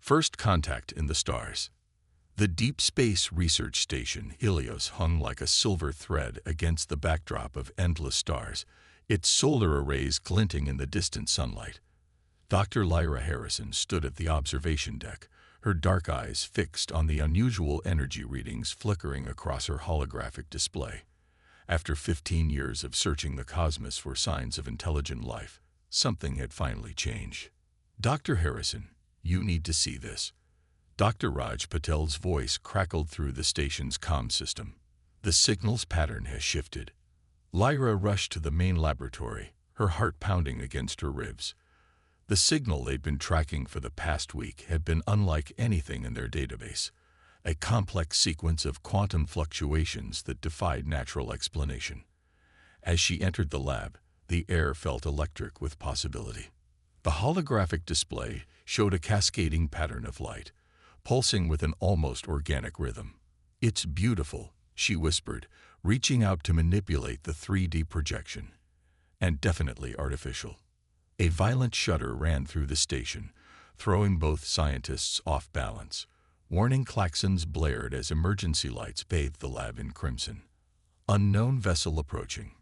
First contact in the stars. The Deep Space Research Station, Helios, hung like a silver thread against the backdrop of endless stars, its solar arrays glinting in the distant sunlight. Dr. Lyra Harrison stood at the observation deck, her dark eyes fixed on the unusual energy readings flickering across her holographic display. After 15 years of searching the cosmos for signs of intelligent life, something had finally changed. "Dr. Harrison, you need to see this." Dr. Raj Patel's voice crackled through the station's comm system. "The signal's pattern has shifted." Lyra rushed to the main laboratory, her heart pounding against her ribs. The signal they'd been tracking for the past week had been unlike anything in their database, a complex sequence of quantum fluctuations that defied natural explanation. As she entered the lab, the air felt electric with possibility. The holographic display showed a cascading pattern of light, pulsing with an almost organic rhythm. "It's beautiful," she whispered, reaching out to manipulate the 3D projection. "And definitely artificial." A violent shudder ran through the station, throwing both scientists off balance. Warning klaxons blared as emergency lights bathed the lab in crimson. "Unknown vessel approaching."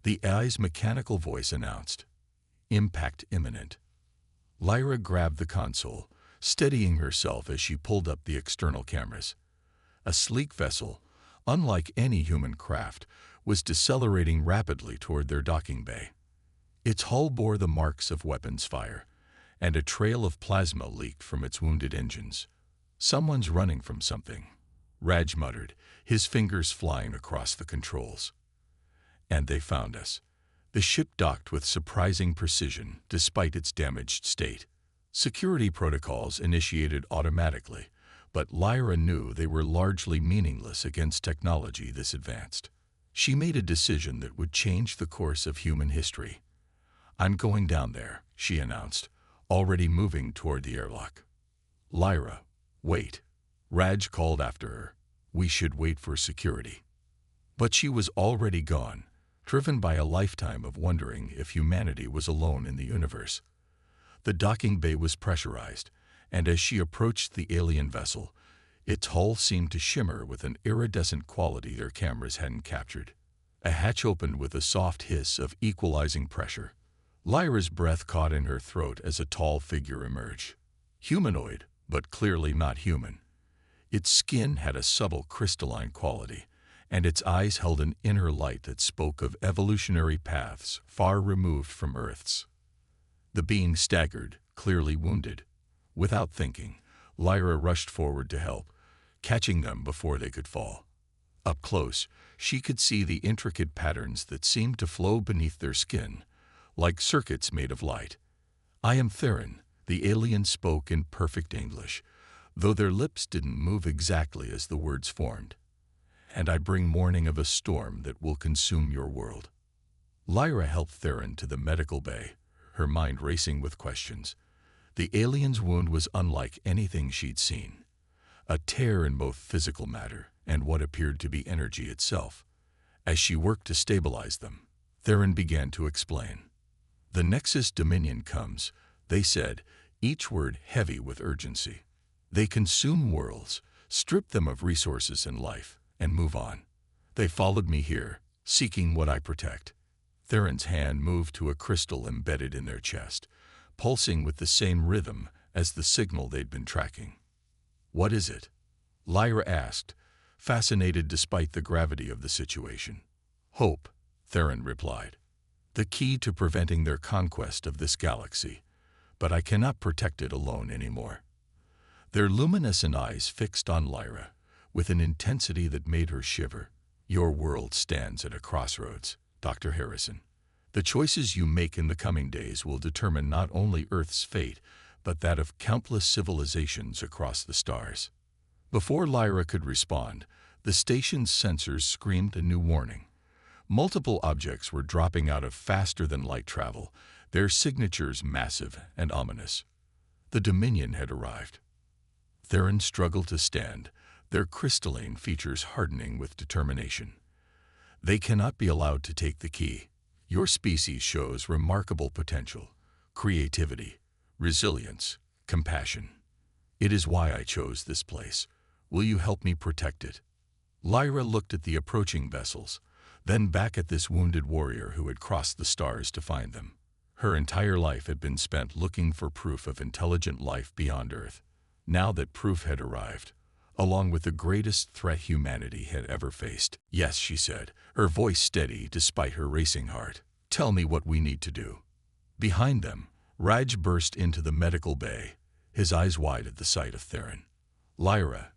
The AI's mechanical voice announced, "Impact imminent." Lyra grabbed the console, steadying herself as she pulled up the external cameras. A sleek vessel, unlike any human craft, was decelerating rapidly toward their docking bay. Its hull bore the marks of weapons fire, and a trail of plasma leaked from its wounded engines. "Someone's running from something," Raj muttered, his fingers flying across the controls. "And they found us." The ship docked with surprising precision despite its damaged state. Security protocols initiated automatically, but Lyra knew they were largely meaningless against technology this advanced. She made a decision that would change the course of human history. "I'm going down there," she announced, already moving toward the airlock. "Lyra, wait," Raj called after her. "We should wait for security." But she was already gone, driven by a lifetime of wondering if humanity was alone in the universe. The docking bay was pressurized, and as she approached the alien vessel, its hull seemed to shimmer with an iridescent quality their cameras hadn't captured. A hatch opened with a soft hiss of equalizing pressure. Lyra's breath caught in her throat as a tall figure emerged. Humanoid, but clearly not human. Its skin had a subtle crystalline quality, and its eyes held an inner light that spoke of evolutionary paths far removed from Earth's. The being staggered, clearly wounded. Without thinking, Lyra rushed forward to help, catching them before they could fall. Up close, she could see the intricate patterns that seemed to flow beneath their skin, like circuits made of light. "I am Theron," the alien spoke in perfect English, though their lips didn't move exactly as the words formed. "And I bring warning of a storm that will consume your world." Lyra helped Theron to the medical bay, her mind racing with questions. The alien's wound was unlike anything she'd seen. A tear in both physical matter and what appeared to be energy itself. As she worked to stabilize them, Theron began to explain. "The Nexus Dominion comes," they said, each word heavy with urgency. "They consume worlds, strip them of resources and life, and move on. They followed me here, seeking what I protect." Theron's hand moved to a crystal embedded in their chest, pulsing with the same rhythm as the signal they'd been tracking. "What is it?" Lyra asked, fascinated despite the gravity of the situation. "Hope," Theron replied. "The key to preventing their conquest of this galaxy, but I cannot protect it alone anymore." Their luminescent eyes fixed on Lyra, with an intensity that made her shiver. "Your world stands at a crossroads, Dr. Harrison. The choices you make in the coming days will determine not only Earth's fate, but that of countless civilizations across the stars." Before Lyra could respond, the station's sensors screamed a new warning. Multiple objects were dropping out of faster-than-light travel, their signatures massive and ominous. The Dominion had arrived. Theron struggled to stand, their crystalline features hardening with determination. "They cannot be allowed to take the key. Your species shows remarkable potential, creativity, resilience, compassion. It is why I chose this place. Will you help me protect it? Lyra looked at the approaching vessels, then back at this wounded warrior who had crossed the stars to find them. Her entire life had been spent looking for proof of intelligent life beyond Earth. Now that proof had arrived, along with the greatest threat humanity had ever faced. Yes, she said, her voice steady despite her racing heart. Tell me what we need to do. Behind them, Raj burst into the medical bay, his eyes wide at the sight of Theron. Lyra,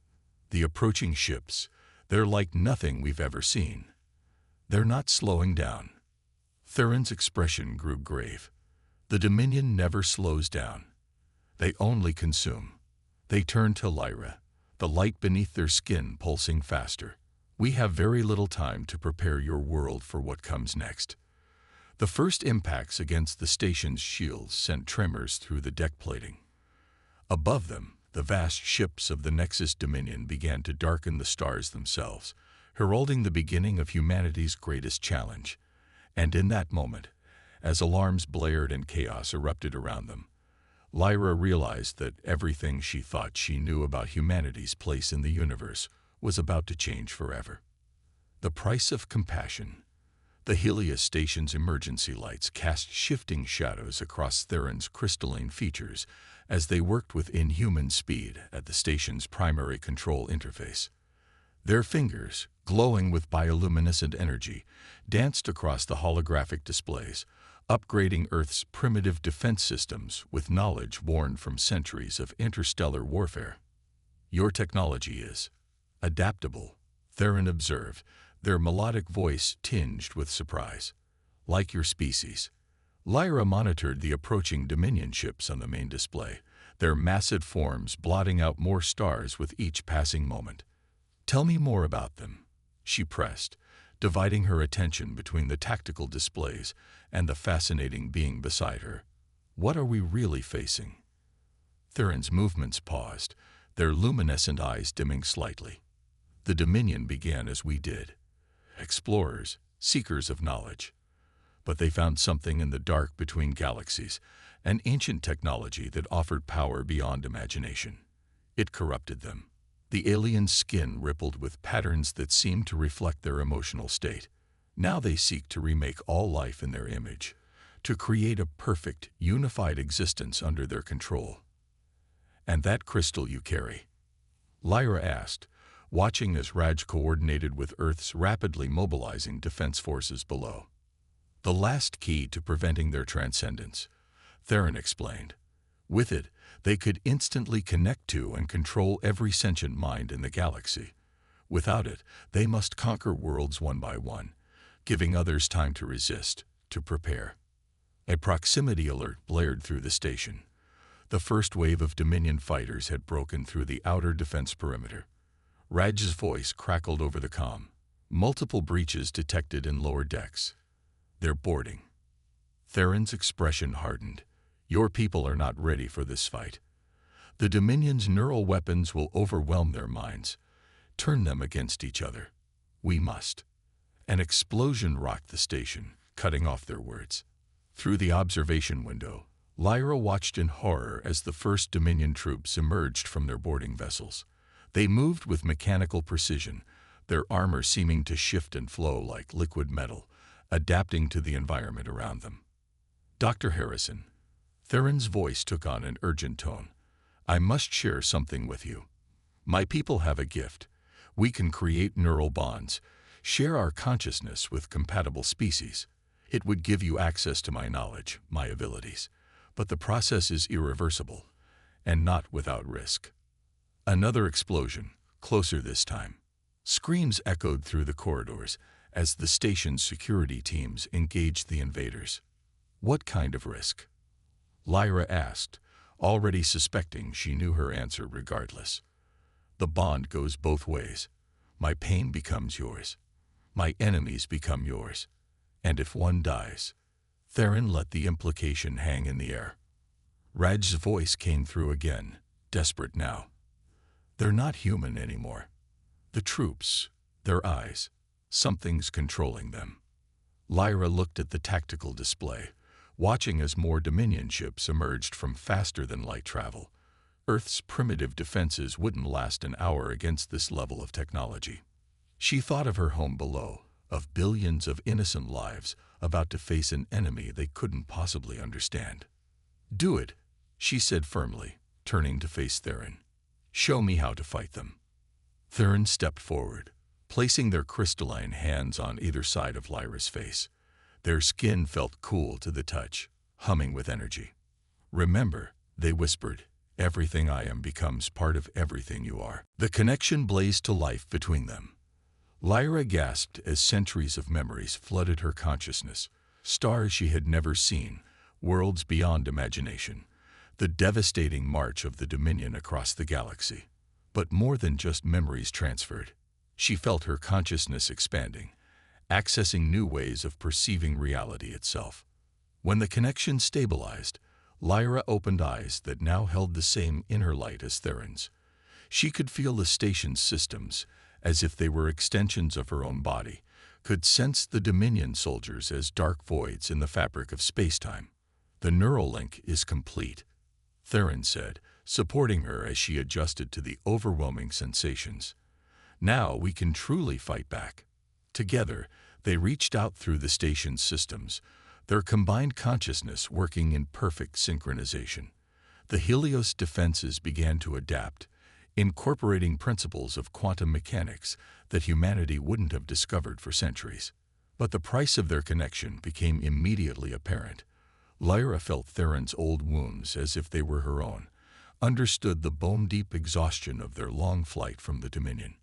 the approaching ships, they're like nothing we've ever seen. They're not slowing down. Theron's expression grew grave. The Dominion never slows down. They only consume. They turned to Lyra, the light beneath their skin pulsing faster. We have very little time to prepare your world for what comes next. The first impacts against the station's shields sent tremors through the deck plating. Above them, the vast ships of the Nexus Dominion began to darken the stars themselves, heralding the beginning of humanity's greatest challenge. And in that moment, as alarms blared and chaos erupted around them, Lyra realized that everything she thought she knew about humanity's place in the universe was about to change forever. The price of compassion. The Helios station's emergency lights cast shifting shadows across Theron's crystalline features as they worked with inhuman speed at the station's primary control interface. Their fingers, glowing with bioluminescent energy, danced across the holographic displays, upgrading Earth's primitive defense systems with knowledge born from centuries of interstellar warfare. Your technology is adaptable, Theron observed, their melodic voice tinged with surprise. Like your species. Lyra monitored the approaching Dominion ships on the main display, their massive forms blotting out more stars with each passing moment. Tell me more about them, she pressed, dividing her attention between the tactical displays and the fascinating being beside her. What are we really facing? Theron's movements paused, their luminescent eyes dimming slightly. The Dominion began as we did. Explorers, seekers of knowledge. But they found something in the dark between galaxies, an ancient technology that offered power beyond imagination. It corrupted them. The alien skin rippled with patterns that seemed to reflect their emotional state. Now they seek to remake all life in their image, to create a perfect, unified existence under their control. And that crystal you carry? Lyra asked, watching as Raj coordinated with Earth's rapidly mobilizing defense forces below. The last key to preventing their transcendence, Theron explained. With it, they could instantly connect to and control every sentient mind in the galaxy. Without it, they must conquer worlds one by one, giving others time to resist, to prepare. A proximity alert blared through the station. The first wave of Dominion fighters had broken through the outer defense perimeter. Raj's voice crackled over the comm. Multiple breaches detected in lower decks. They're boarding. Theron's expression hardened. Your people are not ready for this fight. The Dominion's neural weapons will overwhelm their minds, turn them against each other. We must. An explosion rocked the station, cutting off their words. Through the observation window, Lyra watched in horror as the first Dominion troops emerged from their boarding vessels. They moved with mechanical precision, their armor seeming to shift and flow like liquid metal, adapting to the environment around them. Dr. Harrison. Theron's voice took on an urgent tone. I must share something with you. My people have a gift. We can create neural bonds, share our consciousness with compatible species. It would give you access to my knowledge, my abilities. But the process is irreversible, and not without risk. Another explosion, closer this time. Screams echoed through the corridors as the station's security teams engaged the invaders. What kind of risk? Lyra asked, already suspecting she knew her answer regardless. The bond goes both ways. My pain becomes yours. My enemies become yours. And if one dies, Theron let the implication hang in the air. Raj's voice came through again, desperate now. They're not human anymore. The troops, their eyes, something's controlling them. Lyra looked at the tactical display, watching as more Dominion ships emerged from faster-than-light travel. Earth's primitive defenses wouldn't last an hour against this level of technology. She thought of her home below, of billions of innocent lives about to face an enemy they couldn't possibly understand. "Do it," she said firmly, turning to face Theron. "Show me how to fight them." Theron stepped forward, placing their crystalline hands on either side of Lyra's face. Their skin felt cool to the touch, humming with energy. "Remember," they whispered, "everything I am becomes part of everything you are." The connection blazed to life between them. Lyra gasped as centuries of memories flooded her consciousness, stars she had never seen, worlds beyond imagination, the devastating march of the Dominion across the galaxy. But more than just memories transferred, she felt her consciousness expanding, accessing new ways of perceiving reality itself. When the connection stabilized, Lyra opened eyes that now held the same inner light as Theron's. She could feel the station's systems, as if they were extensions of her own body, could sense the Dominion soldiers as dark voids in the fabric of spacetime. "The neural link is complete," Theron said, supporting her as she adjusted to the overwhelming sensations. "Now we can truly fight back." Together, they reached out through the station's systems, their combined consciousness working in perfect synchronization. The Helios defenses began to adapt, incorporating principles of quantum mechanics that humanity wouldn't have discovered for centuries. But the price of their connection became immediately apparent. Lyra felt Theron's old wounds as if they were her own, understood the bone-deep exhaustion of their long flight from the Dominion.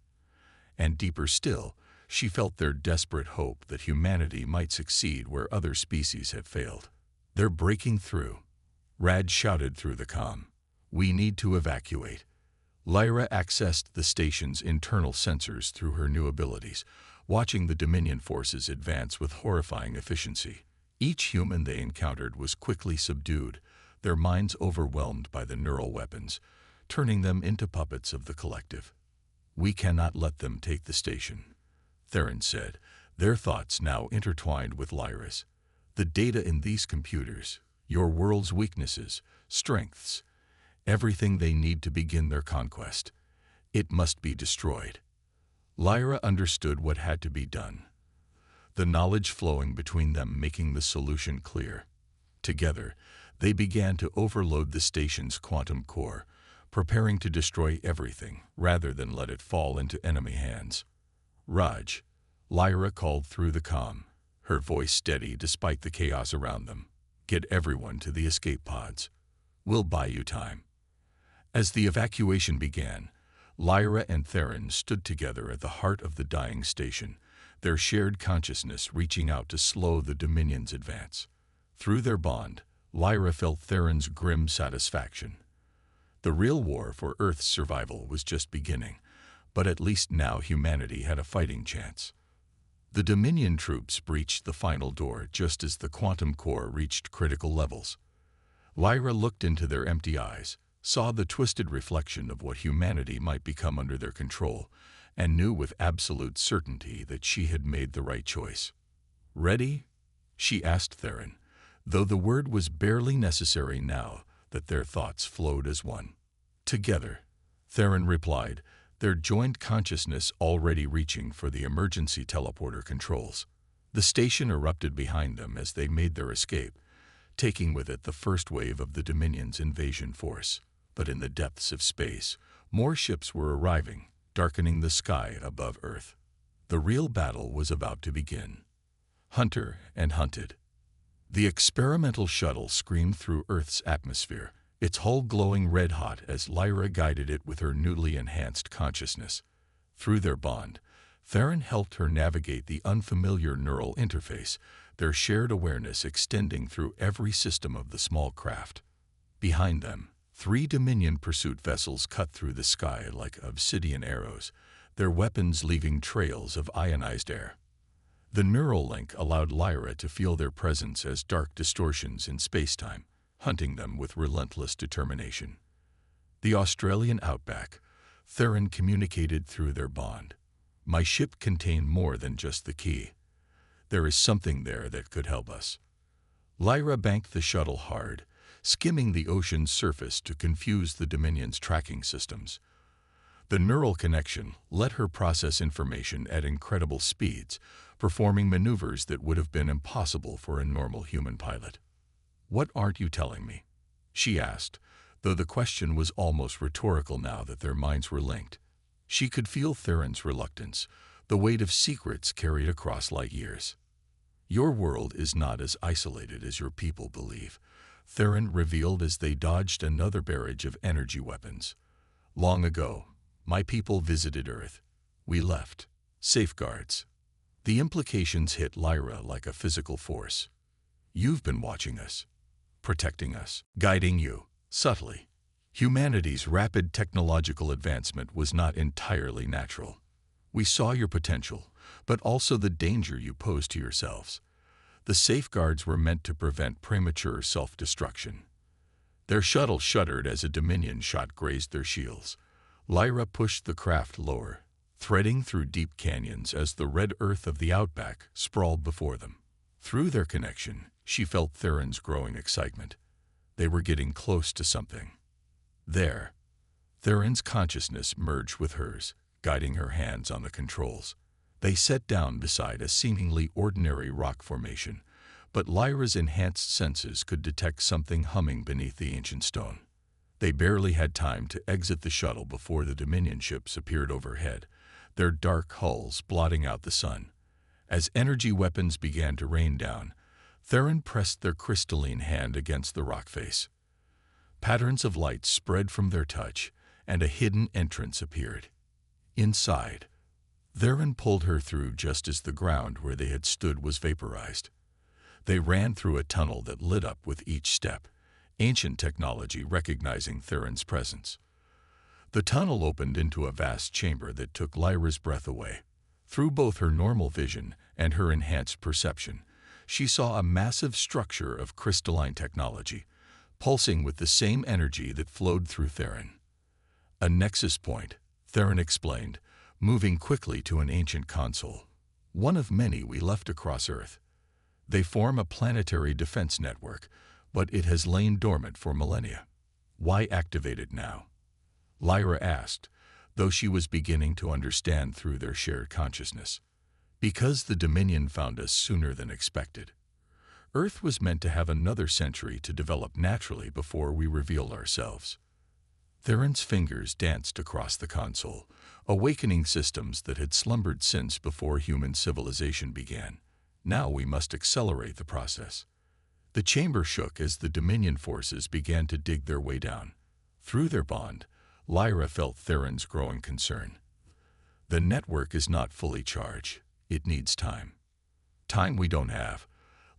And deeper still, she felt their desperate hope that humanity might succeed where other species had failed. "They're breaking through," Rad shouted through the comm. "We need to evacuate." Lyra accessed the station's internal sensors through her new abilities, watching the Dominion forces advance with horrifying efficiency. Each human they encountered was quickly subdued, their minds overwhelmed by the neural weapons, turning them into puppets of the collective. "We cannot let them take the station," Theron said, their thoughts now intertwined with Lyra's. "The data in these computers, your world's weaknesses, strengths, everything they need to begin their conquest. It must be destroyed." Lyra understood what had to be done, the knowledge flowing between them making the solution clear. Together, they began to overload the station's quantum core, preparing to destroy everything rather than let it fall into enemy hands. "Raj," Lyra called through the comm, her voice steady despite the chaos around them. "Get everyone to the escape pods. We'll buy you time." As the evacuation began, Lyra and Theron stood together at the heart of the dying station, their shared consciousness reaching out to slow the Dominion's advance. Through their bond, Lyra felt Theron's grim satisfaction. The real war for Earth's survival was just beginning, but at least now humanity had a fighting chance. The Dominion troops breached the final door just as the quantum core reached critical levels. Lyra looked into their empty eyes, saw the twisted reflection of what humanity might become under their control, and knew with absolute certainty that she had made the right choice. "Ready?" she asked Theron, though the word was barely necessary now that their thoughts flowed as one. "Together," Theron replied, their joint consciousness already reaching for the emergency teleporter controls. The station erupted behind them as they made their escape, taking with it the first wave of the Dominion's invasion force. But in the depths of space, more ships were arriving, darkening the sky above Earth. The real battle was about to begin. Hunter and hunted. The experimental shuttle screamed through Earth's atmosphere, its hull glowing red-hot as Lyra guided it with her newly enhanced consciousness. Through their bond, Theron helped her navigate the unfamiliar neural interface, their shared awareness extending through every system of the small craft. Behind them, 3 Dominion pursuit vessels cut through the sky like obsidian arrows, their weapons leaving trails of ionized air. The neural link allowed Lyra to feel their presence as dark distortions in spacetime, hunting them with relentless determination. The Australian outback, Theron communicated through their bond. "My ship contained more than just the key. There is something there that could help us." Lyra banked the shuttle hard, skimming the ocean's surface to confuse the Dominion's tracking systems. The neural connection let her process information at incredible speeds, performing maneuvers that would have been impossible for a normal human pilot. "What aren't you telling me?" she asked, though the question was almost rhetorical now that their minds were linked. She could feel Theron's reluctance, the weight of secrets carried across light years. "Your world is not as isolated as your people believe," Theron revealed as they dodged another barrage of energy weapons. "Long ago, my people visited Earth. We left safeguards." The implications hit Lyra like a physical force. "You've been watching us, protecting us, guiding you, subtly." Humanity's rapid technological advancement was not entirely natural. "We saw your potential, but also the danger you pose to yourselves. The safeguards were meant to prevent premature self-destruction." Their shuttle shuddered as a Dominion shot grazed their shields. Lyra pushed the craft lower, threading through deep canyons as the red earth of the outback sprawled before them. Through their connection, she felt Theron's growing excitement. They were getting close to something. There, Theron's consciousness merged with hers, guiding her hands on the controls. They sat down beside a seemingly ordinary rock formation, but Lyra's enhanced senses could detect something humming beneath the ancient stone. They barely had time to exit the shuttle before the Dominion ships appeared overhead, their dark hulls blotting out the sun. As energy weapons began to rain down, Theron pressed their crystalline hand against the rock face. Patterns of light spread from their touch, and a hidden entrance appeared. Inside, Theron pulled her through just as the ground where they had stood was vaporized. They ran through a tunnel that lit up with each step, ancient technology recognizing Theron's presence. The tunnel opened into a vast chamber that took Lyra's breath away. Through both her normal vision and her enhanced perception, she saw a massive structure of crystalline technology, pulsing with the same energy that flowed through Theron. "A nexus point," Theron explained, moving quickly to an ancient console. "One of many we left across Earth. They form a planetary defense network, but it has lain dormant for millennia." "Why activate it now?" Lyra asked, though she was beginning to understand through their shared consciousness. "Because the Dominion found us sooner than expected. Earth was meant to have another century to develop naturally before we revealed ourselves." Theron's fingers danced across the console, awakening systems that had slumbered since before human civilization began. "Now we must accelerate the process." The chamber shook as the Dominion forces began to dig their way down. Through their bond, Lyra felt Theron's growing concern. "The network is not fully charged. It needs time." "Time we don't have,"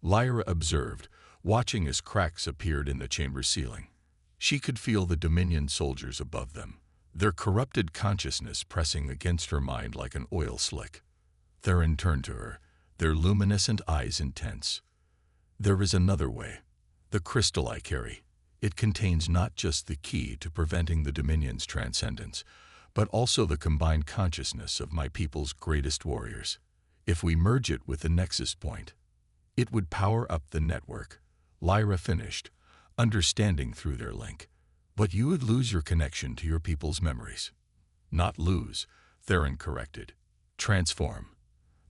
Lyra observed, watching as cracks appeared in the chamber's ceiling. She could feel the Dominion soldiers above them, their corrupted consciousness pressing against her mind like an oil slick. Theron turned to her, their luminescent eyes intense. "There is another way. The crystal I carry. It contains not just the key to preventing the Dominion's transcendence, but also the combined consciousness of my people's greatest warriors. If we merge it with the nexus point, it would power up the network," Lyra finished, understanding through their link. "But you would lose your connection to your people's memories." "Not lose," Theron corrected. "Transform.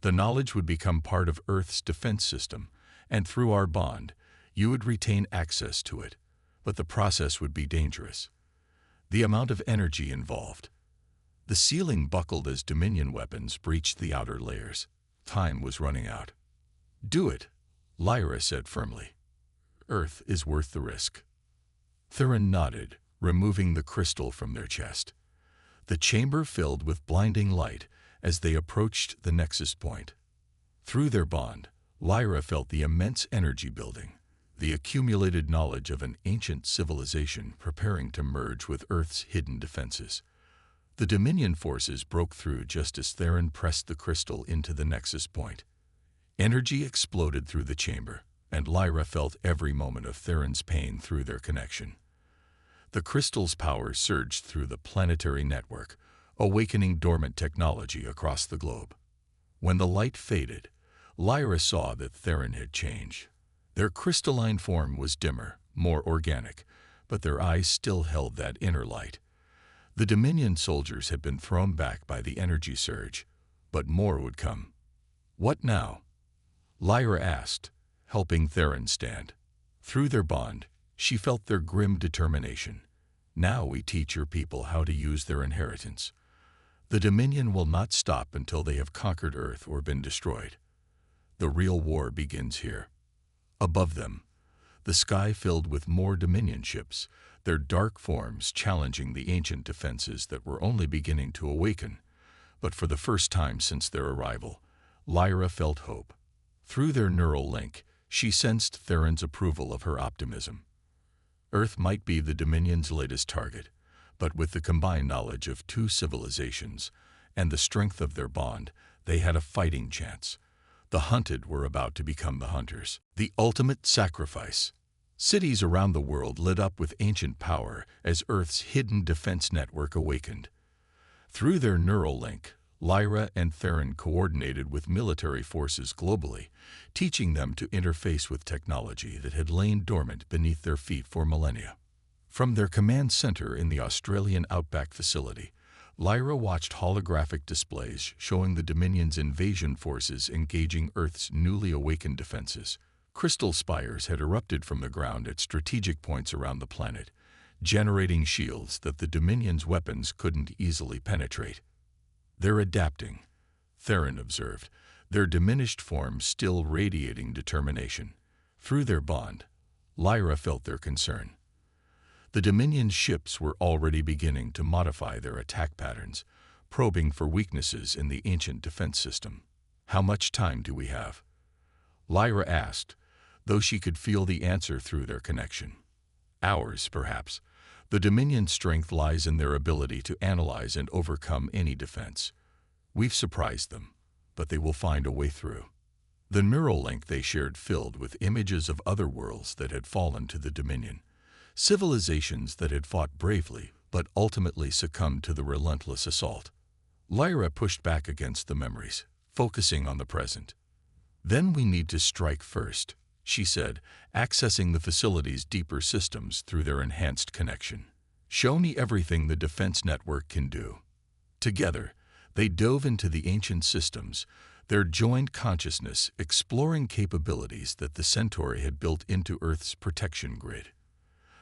The knowledge would become part of Earth's defense system, and through our bond, you would retain access to it. But the process would be dangerous. The amount of energy involved." The ceiling buckled as Dominion weapons breached the outer layers. Time was running out. "Do it," Lyra said firmly. "Earth is worth the risk." Theron nodded, removing the crystal from their chest. The chamber filled with blinding light as they approached the nexus point. Through their bond, Lyra felt the immense energy building, the accumulated knowledge of an ancient civilization preparing to merge with Earth's hidden defenses. The Dominion forces broke through just as Theron pressed the crystal into the nexus point. Energy exploded through the chamber, and Lyra felt every moment of Theron's pain through their connection. The crystal's power surged through the planetary network, awakening dormant technology across the globe. When the light faded, Lyra saw that Theron had changed. Their crystalline form was dimmer, more organic, but their eyes still held that inner light. The Dominion soldiers had been thrown back by the energy surge, but more would come. What now? Lyra asked, helping Theron stand. Through their bond, she felt their grim determination. Now we teach your people how to use their inheritance. The Dominion will not stop until they have conquered Earth or been destroyed. The real war begins here. Above them, the sky filled with more Dominion ships, their dark forms challenging the ancient defenses that were only beginning to awaken. But for the first time since their arrival, Lyra felt hope. Through their neural link, she sensed Theron's approval of her optimism. Earth might be the Dominion's latest target, but with the combined knowledge of two civilizations and the strength of their bond, they had a fighting chance. The hunted were about to become the hunters. The ultimate sacrifice. Cities around the world lit up with ancient power as Earth's hidden defense network awakened. Through their neural link, Lyra and Theron coordinated with military forces globally, teaching them to interface with technology that had lain dormant beneath their feet for millennia. From their command center in the Australian Outback facility, Lyra watched holographic displays showing the Dominion's invasion forces engaging Earth's newly awakened defenses. Crystal spires had erupted from the ground at strategic points around the planet, generating shields that the Dominion's weapons couldn't easily penetrate. They're adapting, Theron observed, their diminished forms still radiating determination. Through their bond, Lyra felt their concern. The Dominion's ships were already beginning to modify their attack patterns, probing for weaknesses in the ancient defense system. How much time do we have? Lyra asked, though she could feel the answer through their connection. Hours, perhaps. The Dominion's strength lies in their ability to analyze and overcome any defense. We've surprised them, but they will find a way through. The neural link they shared filled with images of other worlds that had fallen to the Dominion, civilizations that had fought bravely but ultimately succumbed to the relentless assault. Lyra pushed back against the memories, focusing on the present. Then we need to strike first, she said, accessing the facility's deeper systems through their enhanced connection. Show me everything the defense network can do. Together, they dove into the ancient systems, their joined consciousness exploring capabilities that the Centauri had built into Earth's protection grid.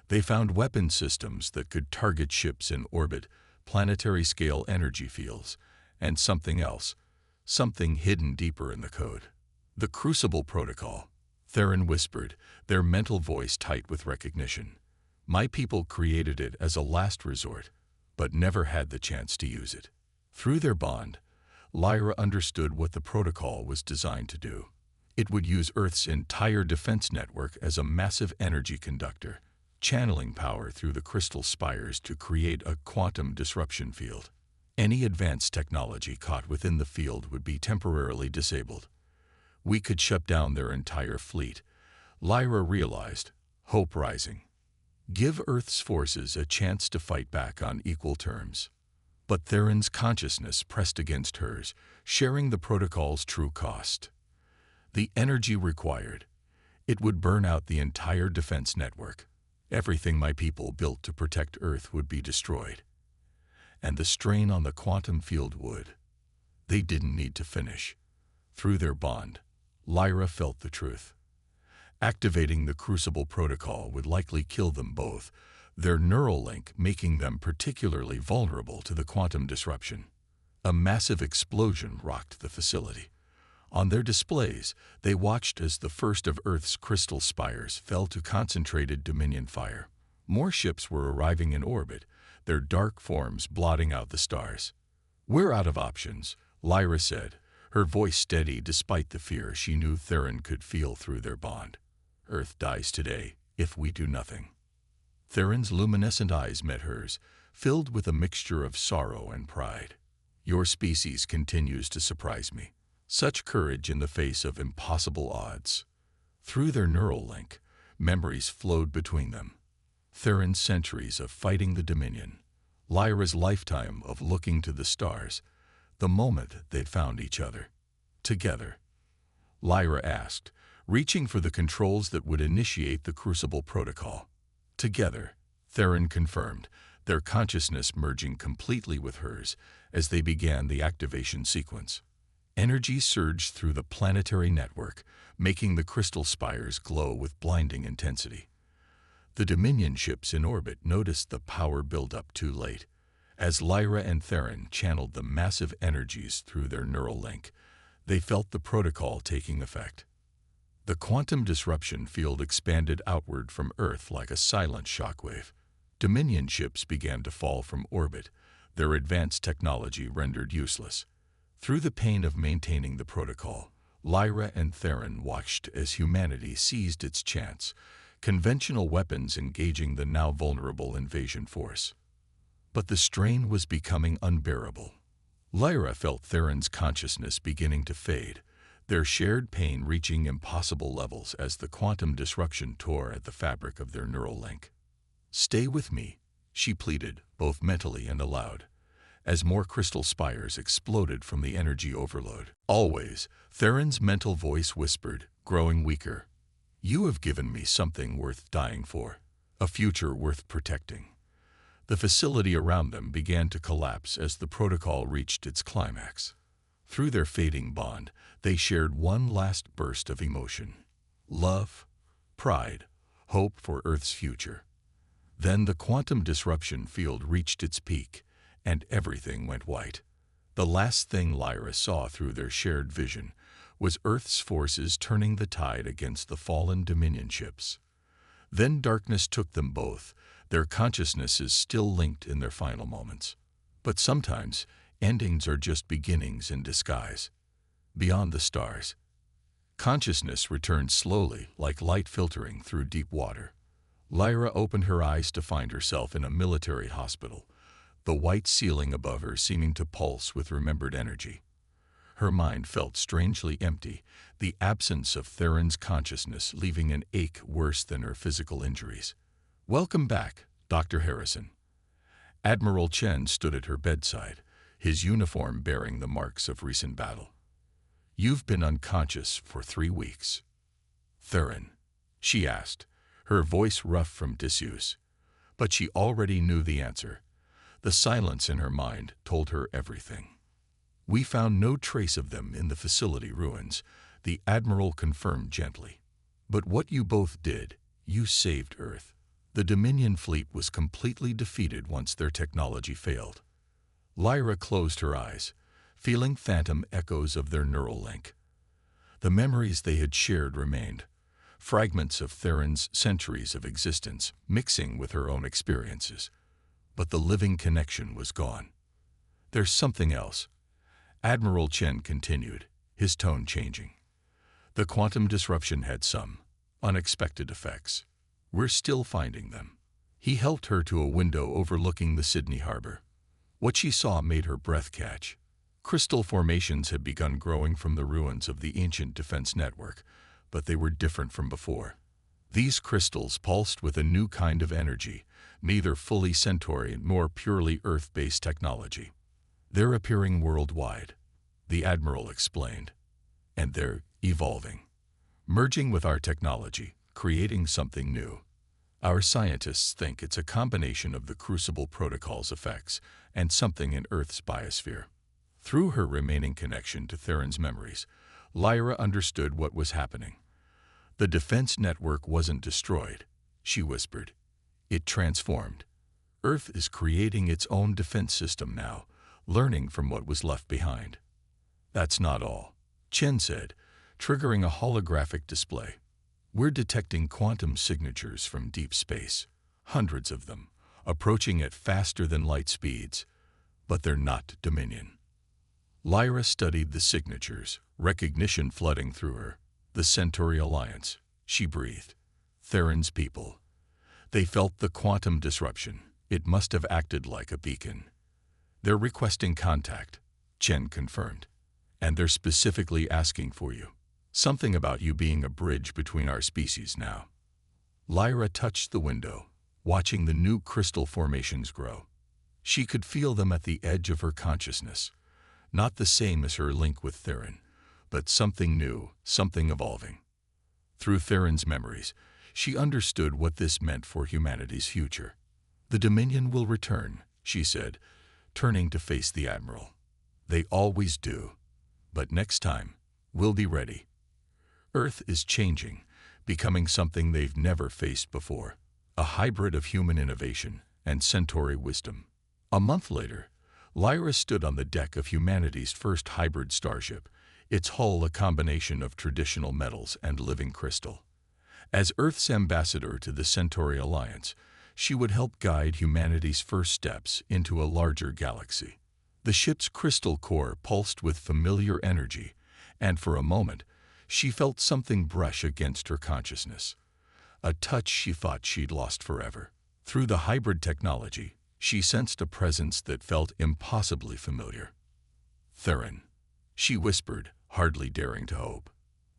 They found weapon systems that could target ships in orbit, planetary-scale energy fields, and something else, something hidden deeper in the code. The Crucible Protocol, Theron whispered, their mental voice tight with recognition. My people created it as a last resort, but never had the chance to use it. Through their bond, Lyra understood what the protocol was designed to do. It would use Earth's entire defense network as a massive energy conductor, channeling power through the crystal spires to create a quantum disruption field. Any advanced technology caught within the field would be temporarily disabled. We could shut down their entire fleet, Lyra realized, hope rising. Give Earth's forces a chance to fight back on equal terms. But Theron's consciousness pressed against hers, sharing the protocol's true cost. The energy required. It would burn out the entire defense network. Everything my people built to protect Earth would be destroyed. And the strain on the quantum field would. They didn't need to finish. Through their bond, Lyra felt the truth. Activating the Crucible Protocol would likely kill them both, their neural link making them particularly vulnerable to the quantum disruption. A massive explosion rocked the facility. On their displays, they watched as the first of Earth's crystal spires fell to concentrated Dominion fire. More ships were arriving in orbit, their dark forms blotting out the stars. We're out of options, Lyra said, her voice steady despite the fear she knew Theron could feel through their bond. Earth dies today, if we do nothing. Theron's luminescent eyes met hers, filled with a mixture of sorrow and pride. Your species continues to surprise me. Such courage in the face of impossible odds. Through their neural link, memories flowed between them. Theron's centuries of fighting the Dominion, Lyra's lifetime of looking to the stars, the moment they'd found each other. Together. Lyra asked, reaching for the controls that would initiate the Crucible protocol. Together, Theron confirmed, their consciousness merging completely with hers as they began the activation sequence. Energy surged through the planetary network, making the crystal spires glow with blinding intensity. The Dominion ships in orbit noticed the power buildup too late. As Lyra and Theron channeled the massive energies through their neural link, they felt the protocol taking effect. The quantum disruption field expanded outward from Earth like a silent shockwave. Dominion ships began to fall from orbit, their advanced technology rendered useless. Through the pain of maintaining the protocol, Lyra and Theron watched as humanity seized its chance, conventional weapons engaging the now vulnerable invasion force. But the strain was becoming unbearable. Lyra felt Theron's consciousness beginning to fade, their shared pain reaching impossible levels as the quantum disruption tore at the fabric of their neural link. "Stay with me," she pleaded, both mentally and aloud, as more crystal spires exploded from the energy overload. "Always," Theron's mental voice whispered, growing weaker. "You have given me something worth dying for, a future worth protecting." The facility around them began to collapse as the protocol reached its climax. Through their fading bond, they shared one last burst of emotion: love, pride, hope for Earth's future. Then the quantum disruption field reached its peak, and everything went white. The last thing Lyra saw through their shared vision was Earth's forces turning the tide against the fallen Dominion ships. Then darkness took them both, their consciousnesses still linked in their final moments. But sometimes, endings are just beginnings in disguise. Beyond the stars, consciousness returned slowly, like light filtering through deep water. Lyra opened her eyes to find herself in a military hospital, the white ceiling above her seeming to pulse with remembered energy. Her mind felt strangely empty, the absence of Theron's consciousness leaving an ache worse than her physical injuries. "Welcome back, Dr. Harrison." Admiral Chen stood at her bedside, his uniform bearing the marks of recent battle. "You've been unconscious for 3 weeks." "Theron?" she asked, her voice rough from disuse. But she already knew the answer. The silence in her mind told her everything. "We found no trace of them in the facility ruins," the Admiral confirmed gently. "But what you both did, you saved Earth." The Dominion fleet was completely defeated once their technology failed. Lyra closed her eyes, feeling phantom echoes of their neural link. The memories they had shared remained, fragments of Theron's centuries of existence mixing with her own experiences. But the living connection was gone. "There's something else," Admiral Chen continued, his tone changing. "The quantum disruption had some unexpected effects. We're still finding them." He helped her to a window overlooking the Sydney harbor. What she saw made her breath catch. Crystal formations had begun growing from the ruins of the ancient defense network, but they were different from before. These crystals pulsed with a new kind of energy, neither fully Centaurian nor purely Earth-based technology. "They're appearing worldwide," the Admiral explained, "and they're evolving, merging with our technology, creating something new. Our scientists think it's a combination of the Crucible Protocol's effects and something in Earth's biosphere." Through her remaining connection to Theron's memories, Lyra understood what was happening. "The defense network wasn't destroyed," she whispered. "It transformed. Earth is creating its own defense system now, learning from what was left behind." "That's not all," Chen said, triggering a holographic display. "We're detecting quantum signatures from deep space, hundreds of them, approaching at faster than light speeds, but they're not Dominion." Lyra studied the signatures, recognition flooding through her. "The Centauri Alliance," she breathed. "Theron's people. They felt the quantum disruption. It must have acted like a beacon." "They're requesting contact," Chen confirmed. "And they're specifically asking for you. Something about you being a bridge between our species now." Lyra touched the window, watching the new crystal formations grow. She could feel them at the edge of her consciousness, not the same as her link with Theron, but something new, something evolving. Through Theron's memories, she understood what this meant for humanity's future. "The Dominion will return," she said, turning to face the Admiral. "They always do. But next time, we'll be ready. Earth is changing, becoming something they've never faced before, a hybrid of human innovation and Centauri wisdom." A month later, Lyra stood on the deck of humanity's first hybrid starship, its hull a combination of traditional metals and living crystal. As Earth's ambassador to the Centauri Alliance, she would help guide humanity's first steps into a larger galaxy. The ship's crystal core pulsed with familiar energy, and for a moment, she felt something brush against her consciousness. A touch she thought she'd lost forever. Through the hybrid technology, she sensed a presence that felt impossibly familiar. "Theron," she whispered, hardly daring to hope.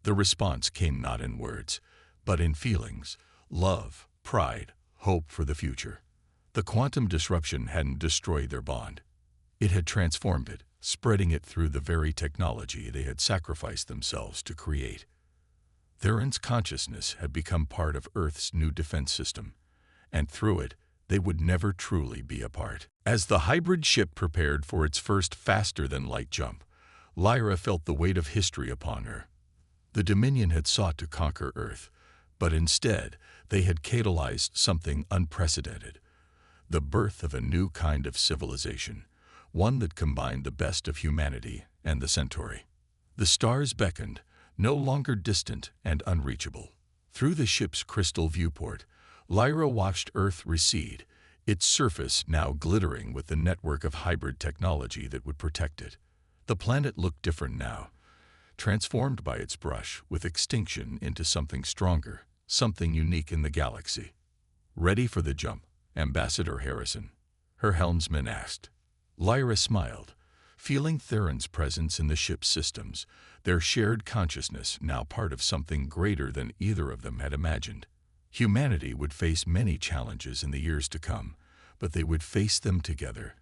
The response came not in words, but in feelings: love, pride, hope for the future. The quantum disruption hadn't destroyed their bond. It had transformed it, spreading it through the very technology they had sacrificed themselves to create. Theron's consciousness had become part of Earth's new defense system, and through it, they would never truly be apart. As the hybrid ship prepared for its first faster-than-light jump, Lyra felt the weight of history upon her. The Dominion had sought to conquer Earth, but instead, they had catalyzed something unprecedented: the birth of a new kind of civilization, one that combined the best of humanity and the Centauri. The stars beckoned, no longer distant and unreachable. Through the ship's crystal viewport, Lyra watched Earth recede, its surface now glittering with the network of hybrid technology that would protect it. The planet looked different now, transformed by its brush with extinction into something stronger, something unique in the galaxy. "Ready for the jump, Ambassador Harrison?" her helmsman asked. Lyra smiled, feeling Theron's presence in the ship's systems, their shared consciousness now part of something greater than either of them had imagined. Humanity would face many challenges in the years to come, but they would face them together,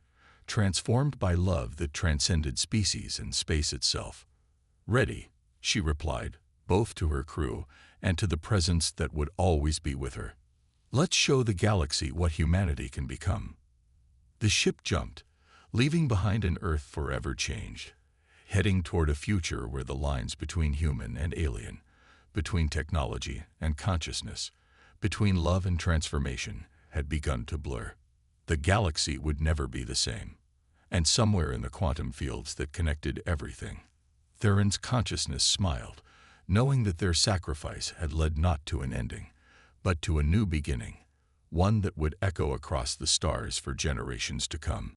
transformed by love that transcended species and space itself. "Ready," she replied, both to her crew and to the presence that would always be with her. "Let's show the galaxy what humanity can become." The ship jumped, leaving behind an Earth forever changed, heading toward a future where the lines between human and alien, between technology and consciousness, between love and transformation, had begun to blur. The galaxy would never be the same, and somewhere in the quantum fields that connected everything, Theron's consciousness smiled, knowing that their sacrifice had led not to an ending, but to a new beginning, one that would echo across the stars for generations to come.